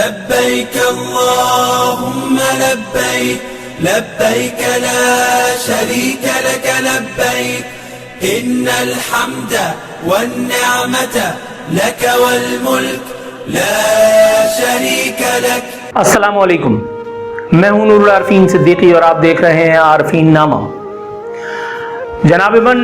لبيك اللهم لبيك لبيك لا شريك لك لبيك إن الحمد والنعمة لك والملك لا شريك لك. السلام علیکم، میں ہوں نور العارفین صدیقی اور آپ دیکھ رہے ہیں عارفین نامہ. جناب من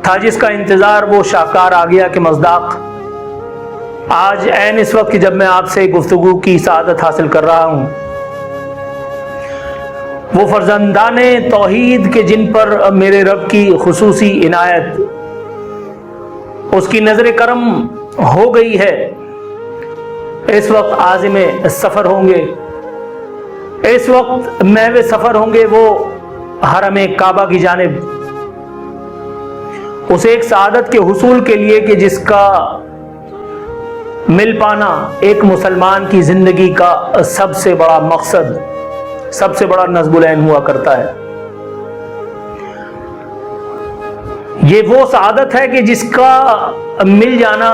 تھا جس کا انتظار وہ شاہکار آ گیا کہ مصداق. آج عین اس وقت کہ جب میں آپ سے گفتگو کی سعادت حاصل کر رہا ہوں، وہ فرزندان توحید کے جن پر میرے رب کی خصوصی عنایت، اس کی نظر کرم ہو گئی ہے، اس وقت عازم سفر ہوں گے، اس وقت محو سفر ہوں گے وہ حرم کعبہ کی جانب، اس ایک سعادت کے حصول کے لیے کہ جس کا مل پانا ایک مسلمان کی زندگی کا سب سے بڑا مقصد، سب سے بڑا نصب العین ہوا کرتا ہے. یہ وہ سعادت ہے کہ جس کا مل جانا،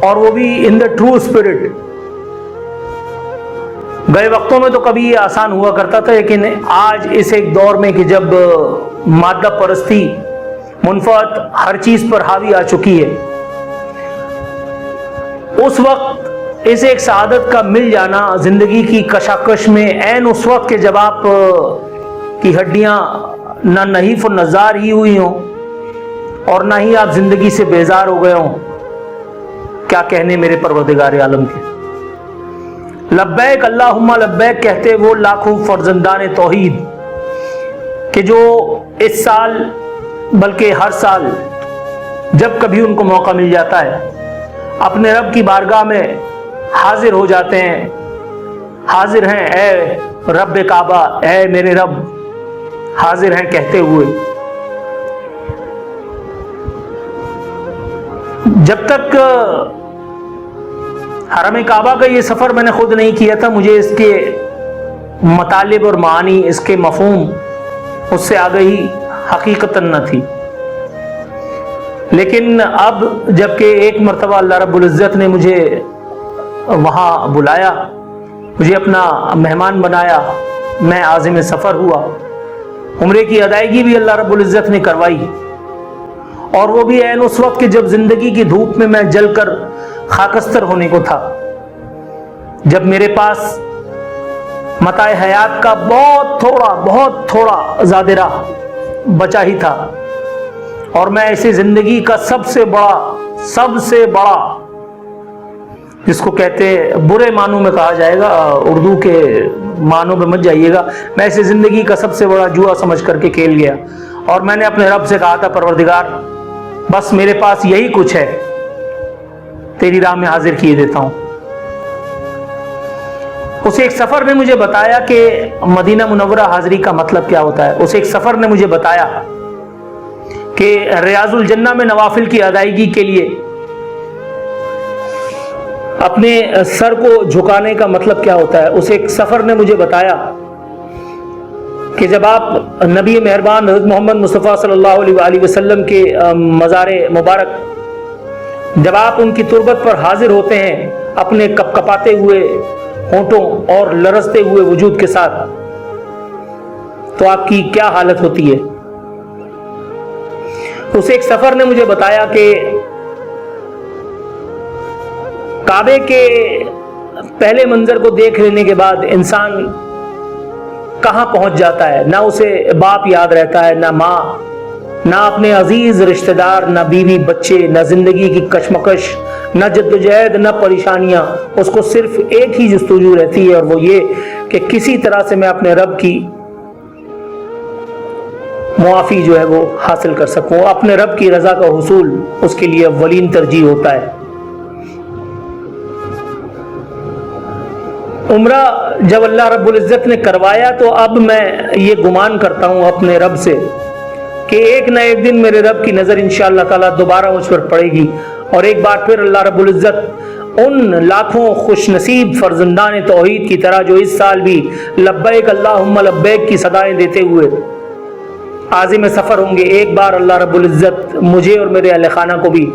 اور وہ بھی ان دا ٹرو اسپرٹ. گئے وقتوں میں تو کبھی یہ آسان ہوا کرتا تھا، لیکن آج اس ایک دور میں کہ جب مادہ پرستی منفعت ہر چیز پر حاوی آ چکی ہے، اس وقت اس ایک سعادت کا مل جانا زندگی کی کشاکش میں، عین اس وقت کہ جب آپ کی ہڈیاں نہ نحیف و نزار ہی ہوئی ہوں اور نہ ہی آپ زندگی سے بیزار ہو گئے ہوں، کیا کہنے میرے پروردگار عالم کے. لبیک اللہم لبیک کہتے وہ لاکھوں فرزندان توحید کہ جو اس سال بلکہ ہر سال جب کبھی ان کو موقع مل جاتا ہے اپنے رب کی بارگاہ میں حاضر ہو جاتے ہیں. حاضر ہیں اے رب کعبہ، اے میرے رب، حاضر ہیں کہتے ہوئے. جب تک حرم کعبہ کا یہ سفر میں نے خود نہیں کیا تھا، مجھے اس کے مطالب اور معانی، اس کے مفہوم اس سے آگہی حقیقتاً نہ تھی. لیکن اب جبکہ ایک مرتبہ اللہ رب العزت نے مجھے وہاں بلایا، مجھے اپنا مہمان بنایا، میں عازم سفر ہوا. عمرے کی ادائیگی بھی اللہ رب العزت نے کروائی، اور وہ بھی عین اس وقت کہ جب زندگی کی دھوپ میں جل کر خاکستر ہونے کو تھا، جب میرے پاس متاع حیات کا بہت تھوڑا زادرہ بچا ہی تھا، اور میں ایسی زندگی کا سب سے بڑا جس کو کہتے برے معنوں میں کہا جائے گا، اردو کے معنوں میں مت جائیے گا، میں ایسی زندگی کا سب سے بڑا جوا سمجھ کر کے کھیل گیا. اور میں نے اپنے رب سے کہا تھا، پروردگار بس میرے پاس یہی کچھ ہے، تیری راہ میں حاضر کیے دیتا ہوں. اس ایک سفر نے مجھے بتایا کہ مدینہ منورہ حاضری کا مطلب کیا ہوتا ہے. اس ایک سفر نے مجھے بتایا کہ ریاض الجنہ میں نوافل کی ادائیگی کے لیے اپنے سر کو جھکانے کا مطلب کیا ہوتا ہے. اس ایک سفر نے مجھے بتایا کہ جب آپ نبی مہربان حضرت محمد مصطفیٰ صلی اللہ علیہ وآلہ وسلم کے مزار مبارک، جب آپ ان کی تربت پر حاضر ہوتے ہیں اپنے کپکپاتے ہوئے ہونٹوں اور لرزتے ہوئے وجود کے ساتھ، تو آپ کی کیا حالت ہوتی ہے. اس ایک سفر نے مجھے بتایا کہ کعبے کے پہلے منظر کو دیکھ لینے کے بعد انسان کہاں پہنچ جاتا ہے. نہ اسے باپ یاد رہتا ہے، نہ ماں، نہ اپنے عزیز رشتہ دار، نہ بیوی بچے، نہ زندگی کی کشمکش، نہ جدوجہد، نہ پریشانیاں. اس کو صرف ایک ہی جستجو رہتی ہے، اور وہ یہ کہ کسی طرح سے میں اپنے رب کی معافی جو ہے وہ حاصل کر سکوں. اپنے رب کی رضا کا حصول اس کے لیے اولین ترجیح ہوتا ہے. عمرہ جب اللہ رب العزت نے کروایا تو اب میں یہ گمان کرتا ہوں اپنے رب سے کہ ایک نہ ایک دن میرے رب کی نظر انشاءاللہ تعالیٰ دوبارہ مجھ پر پڑے گی، اور ایک بار پھر اللہ رب العزت ان لاکھوں خوش نصیب فرزندان توحید کی طرح جو اس سال بھی لبیک اللہم لبیک کی صدائیں دیتے ہوئے عازم سفر ہوں گے، ایک بار اللہ رب العزت مجھے اور میرے اہل خانہ کو بھی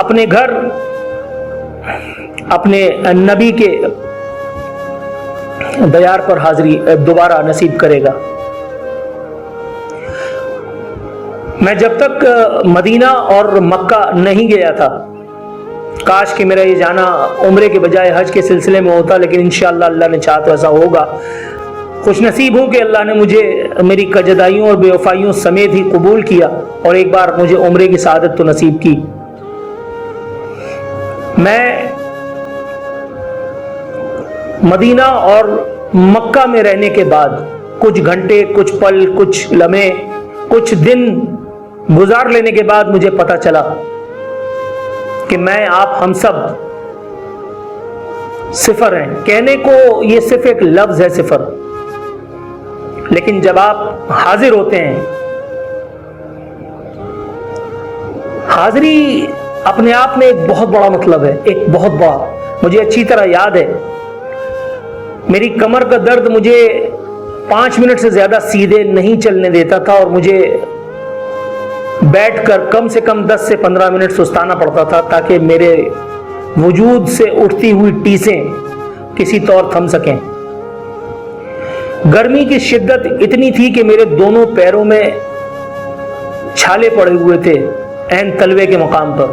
اپنے گھر اپنے نبی کے دیار پر حاضری دوبارہ نصیب کرے گا۔ میں جب تک مدینہ اور مکہ نہیں گیا تھا، کاش کہ میرا یہ جانا عمرے کے بجائے حج کے سلسلے میں ہوتا، لیکن انشاءاللہ اللہ نے چاہا تو ایسا ہوگا۔ خوش نصیب ہوں کہ اللہ نے مجھے میری کجدائیوں اور بے وفائیوں سمیت ہی قبول کیا اور ایک بار مجھے عمرے کی سعادت تو نصیب کی۔ میں مدینہ اور مکہ میں رہنے کے بعد کچھ گھنٹے، کچھ پل، کچھ لمحے، کچھ دن گزار لینے کے بعد مجھے پتا چلا کہ میں، آپ، ہم سب صفر ہیں۔ کہنے کو یہ صرف ایک لفظ ہے صفر، لیکن جب آپ حاضر ہوتے ہیں، حاضری اپنے آپ میں ایک بہت بڑا مطلب ہے، ایک بہت بڑا۔ مجھے اچھی طرح یاد ہے، میری کمر کا درد مجھے 5 منٹ سے زیادہ سیدھے نہیں چلنے دیتا تھا اور مجھے بیٹھ کر کم سے کم 10 سے 15 منٹ سستانا پڑتا تھا تاکہ میرے وجود سے اٹھتی ہوئی ٹیسیں کسی طور تھم سکیں۔ گرمی کی شدت اتنی تھی کہ میرے دونوں پیروں میں چھالے پڑے ہوئے تھے، عین تلوے کے مقام پر۔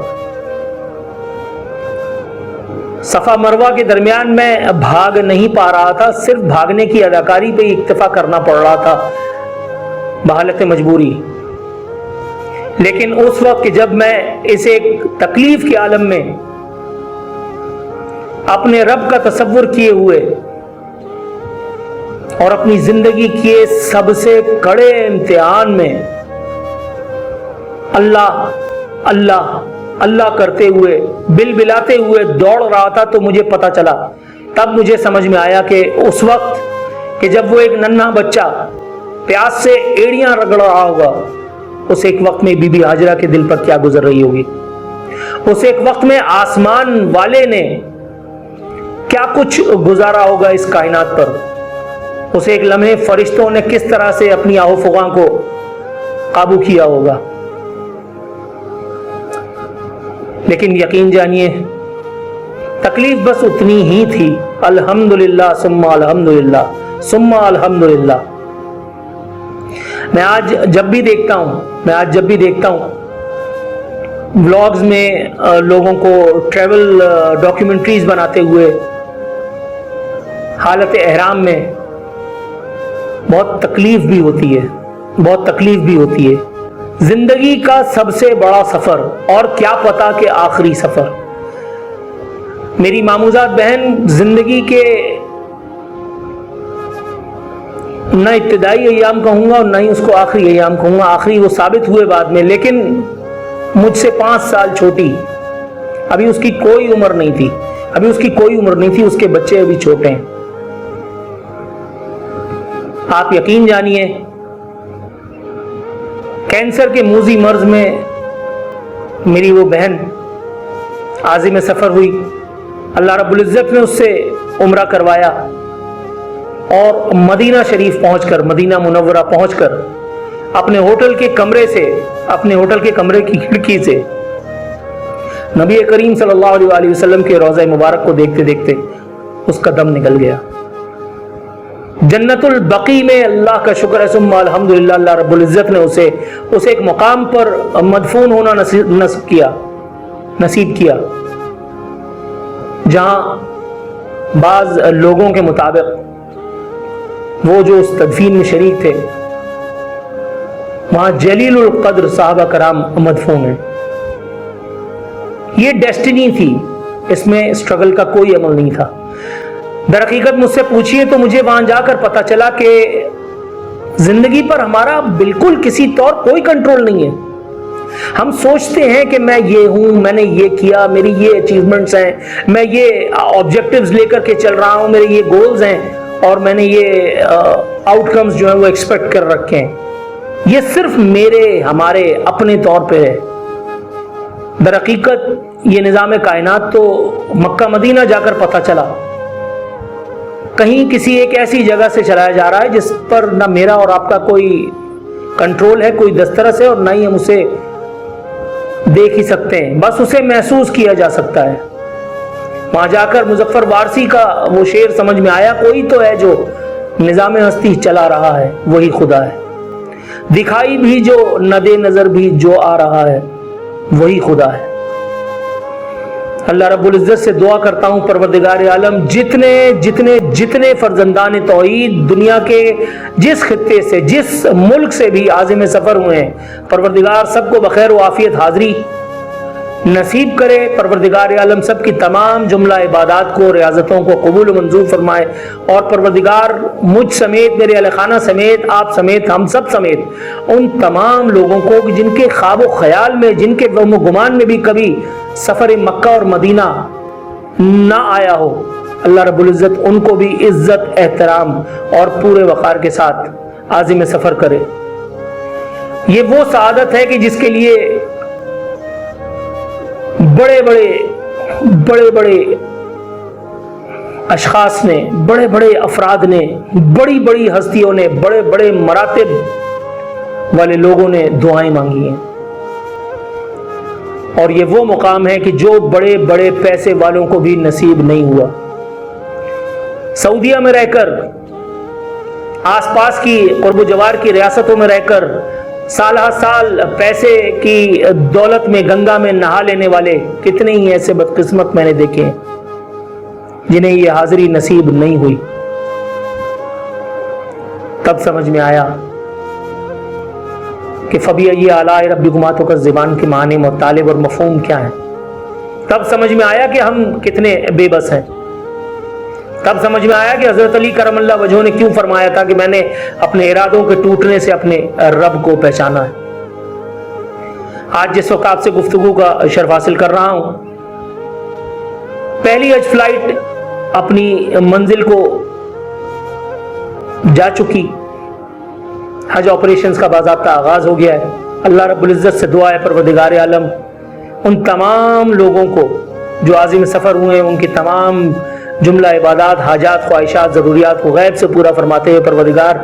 صفا مروہ کے درمیان میں بھاگ نہیں پا رہا تھا، صرف بھاگنے کی اداکاری پہ اکتفا کرنا پڑ رہا تھا بحالت مجبوری۔ لیکن اس وقت کہ جب میں اس ایک تکلیف کے عالم میں اپنے رب کا تصور کیے ہوئے اور اپنی زندگی کے سب سے کڑے امتحان میں اللہ اللہ اللہ کرتے ہوئے، بل بلاتے ہوئے دوڑ رہا تھا، تو مجھے پتا چلا، تب مجھے سمجھ میں آیا کہ اس وقت کہ جب وہ ایک ننھا بچہ پیاس سے ایڑیاں رگڑ رہا ہوگا، اس ایک وقت میں بی بی ہاجرہ کے دل پر کیا گزر رہی ہوگی، اس ایک وقت میں آسمان والے نے کیا کچھ گزارا ہوگا اس کائنات پر، اس ایک لمحے فرشتوں نے کس طرح سے اپنی آہو فغاں کو قابو کیا ہوگا۔ لیکن یقین جانیے، تکلیف بس اتنی ہی تھی۔ الحمدللہ ثم الحمدللہ ثم الحمدللہ۔ میں آج جب بھی دیکھتا ہوں ولاگز میں لوگوں کو ٹریول ڈاکیومنٹریز بناتے ہوئے حالت احرام میں، بہت تکلیف بھی ہوتی ہے۔ زندگی کا سب سے بڑا سفر، اور کیا پتا کہ آخری سفر۔ میری ماموزاد بہن زندگی کے نہ ابتدائی ایام کہوں گا اور نہ ہی اس کو آخری ایام کہوں گا، آخری وہ ثابت ہوئے بعد میں، لیکن مجھ سے 5 سال چھوٹی، ابھی اس کی کوئی عمر نہیں تھی، اس کے بچے ابھی چھوٹے ہیں۔ آپ یقین جانیے، کینسر کے موذی مرض میں میری وہ بہن عازم سفر ہوئی، اللہ رب العزت نے اس سے عمرہ کروایا، اور مدینہ شریف پہنچ کر، مدینہ منورہ پہنچ کر، اپنے ہوٹل کے کمرے کی کھڑکی سے نبی کریم صلی اللہ علیہ وآلہ وسلم کے روضہ مبارک کو دیکھتے دیکھتے اس کا دم نکل گیا۔ جنت البقیع میں، اللہ کا شکر ہے ثم الحمدللہ، اللہ رب العزت نے اسے ایک مقام پر مدفون ہونا نصیب کیا جہاں بعض لوگوں کے مطابق وہ جو اس تدفین میں شریک تھے، وہاں جلیل القدر صحابہ کرام مدفون ہیں۔ یہ ڈیسٹینی تھی، اس میں اسٹرگل کا کوئی عمل نہیں تھا۔ در حقیقت مجھ سے پوچھئے تو مجھے وہاں جا کر پتا چلا کہ زندگی پر ہمارا بالکل کسی طور کوئی کنٹرول نہیں ہے۔ ہم سوچتے ہیں کہ میں یہ ہوں، میں نے یہ کیا، میری یہ اچیومنٹس ہیں، میں یہ آبجیکٹیوز لے کر کے چل رہا ہوں، میرے یہ گولز ہیں، اور میں نے یہ آؤٹ کمز جو ہیں وہ ایکسپیکٹ کر رکھے ہیں۔ یہ صرف ہمارے اپنے طور پہ ہے۔ در حقیقت یہ نظام کائنات تو مکہ مدینہ جا کر پتہ چلا، کہیں کسی ایک ایسی جگہ سے چلایا جا رہا ہے جس پر نہ میرا اور آپ کا کوئی کنٹرول ہے، کوئی دسترس ہے، اور نہ ہی ہم اسے دیکھ ہی سکتے ہیں، بس اسے محسوس کیا جا سکتا ہے۔ وہاں جا کر مظفر وارسی کا وہ شعر سمجھ میں آیا، کوئی تو ہے جو نظام ہستی چلا رہا ہے، وہی خدا ہے، دکھائی بھی جو نہ دے نظر بھی جو آ رہا ہے وہی خدا ہے۔ اللہ رب العزت سے دعا کرتا ہوں پروردگار عالم جتنے جتنے جتنے فرزندان توحید دنیا کے جس خطے سے جس ملک سے بھی عازم سفر ہوئے ہیں، پروردگار سب کو بخیر و عافیت حاضری نصیب کرے۔ پروردگار عالم سب کی تمام جملہ عبادات کو، ریاضتوں کو قبول و منظور فرمائے، اور پروردگار مجھ سمیت، میرے اہل خانہ سمیت، آپ سمیت، ہم سب سمیت ان تمام لوگوں کو جن کے خواب و خیال میں، جن کے وہم و گمان میں بھی کبھی سفر مکہ اور مدینہ نہ آیا ہو، اللہ رب العزت ان کو بھی عزت، احترام اور پورے وقار کے ساتھ عازم سفر کرے۔ یہ وہ سعادت ہے کہ جس کے لیے بڑے بڑے اشخاص نے، بڑے بڑے افراد نے، بڑی بڑی ہستیوں نے، بڑے بڑے مراتب والے لوگوں نے دعائیں مانگی ہیں، اور یہ وہ مقام ہے کہ جو بڑے بڑے پیسے والوں کو بھی نصیب نہیں ہوا۔ سعودیہ میں رہ کر، آس پاس کی قرب و جوار کی ریاستوں میں رہ کر سالہ سال پیسے کی دولت میں گنگا میں نہا لینے والے کتنے ہی ایسے بدقسمت میں نے دیکھے ہیں جنہیں یہ حاضری نصیب نہیں ہوئی۔ تب سمجھ میں آیا کہ فَبِأَيِّ آلَاءِ رَبِّكُمَا تُكَذِّبَانِ کے معنی، مطالب اور مفہوم کیا ہیں۔ تب سمجھ میں آیا کہ ہم کتنے بے بس ہیں۔ تب سمجھ میں آیا کہ حضرت علی کرم اللہ وجہہ نے کیوں فرمایا تھا کہ میں نے اپنے ارادوں کے ٹوٹنے سے اپنے رب کو پہچانا ہے۔ آج جس وقت آپ سے گفتگو کا شرف حاصل کر رہا ہوں، پہلی حج فلائٹ اپنی منزل کو جا چکی، حج آپریشنز کا باضابطہ آغاز ہو گیا ہے۔ اللہ رب العزت سے دعا ہے پروردگار عالم ان تمام لوگوں کو جو عازم سفر ہوئے ہیں، ان کی تمام جملہ عبادات، حاجات، خواہشات، ضروریات کو غیب سے پورا فرماتے ہوئے پروردگار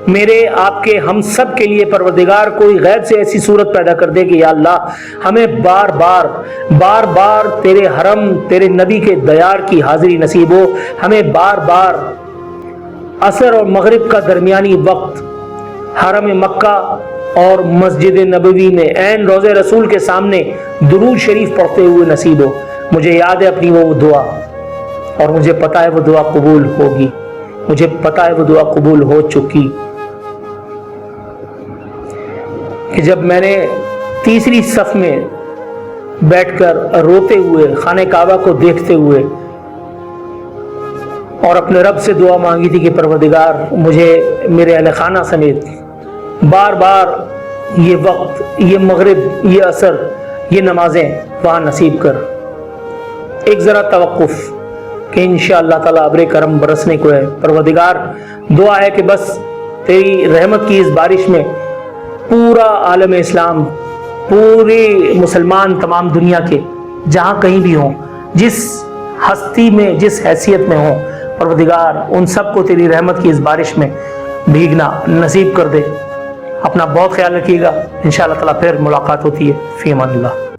میرے، آپ کے، ہم سب کے لیے پروردگار کوئی غیب سے ایسی صورت پیدا کر دے کہ یا اللہ ہمیں بار بار تیرے حرم، تیرے نبی کے دیار کی حاضری نصیب ہو، ہمیں بار بار عصر اور مغرب کا درمیانی وقت حرم مکہ اور مسجد نبوی میں عین روضہ رسول کے سامنے درود شریف پڑھتے ہوئے نصیب ہو۔ مجھے یاد ہے اپنی وہ دعا، اور مجھے پتہ ہے وہ دعا قبول ہوگی، مجھے پتہ ہے وہ دعا قبول ہو چکی، کہ جب میں نے تیسری صف میں بیٹھ کر روتے ہوئے خانہ کعبہ کو دیکھتے ہوئے اور اپنے رب سے دعا مانگی تھی کہ پروردگار مجھے میرے اہل خانہ سمیت بار بار یہ وقت، یہ مغرب، یہ عصر، یہ نمازیں وہاں نصیب کر، ایک ذرا توقف کہ انشاءاللہ تعالیٰ ابر کرم برسنے کو ہے۔ پروردگار دعا ہے کہ بس تیری رحمت کی اس بارش میں پورا عالم اسلام، پورے مسلمان تمام دنیا کے جہاں کہیں بھی ہوں، جس ہستی میں، جس حیثیت میں ہوں، پروردگار ان سب کو تیری رحمت کی اس بارش میں بھیگنا نصیب کر دے۔ اپنا بہت خیال رکھیے گا، انشاءاللہ تعالیٰ پھر ملاقات ہوتی ہے۔ فی امان اللہ۔